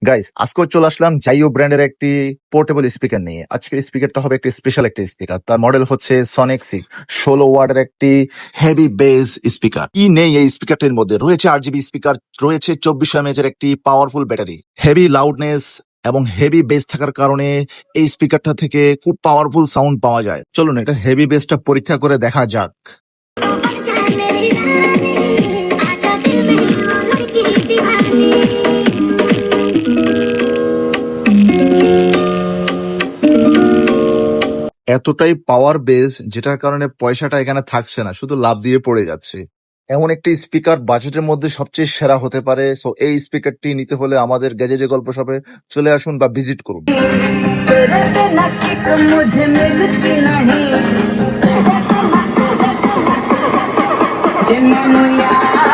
Guys, আজকে চলে আসলাম জাইও ব্র্যান্ডের একটি পোর্টেবল স্পিকার নিয়ে। আজকের স্পিকারটা হবে একটি স্পেশাল একটি স্পিকার। তার মডেল হচ্ছে সনিক 6 16 ওয়াটের একটি হেভি বেস স্পিকার। কি নেই এই স্পিকারটির মধ্যে? রয়েছে 8 জিবি স্পিকার, রয়েছে 2400 mAh এর একটি পাওয়ারফুল ব্যাটারি, হেভি লাউডনেস এবং হেভি বেস থাকার কারণে এই স্পিকারটা থেকে খুব পাওয়ারফুল সাউন্ড পাওয়া যায়। চলুন এটা হেভি বেসটা পরীক্ষা করে দেখা যাক। এতটাই পাওয়ার বেস যেটার কারণে পয়সাটা এখানে থাকছে না, শুধু লাভ দিয়ে পড়ে যাচ্ছে। এমন একটি স্পিকার বাজেটের মধ্যে সবচেয়ে সেরা হতে পারে। সো এই স্পিকারটি নিতে হলে আমাদের গ্যাজেটের গল্প শপে চলে আসুন বা ভিজিট করুন। तेरे बिना किक मुझे मिलती नहीं जे मैनू यार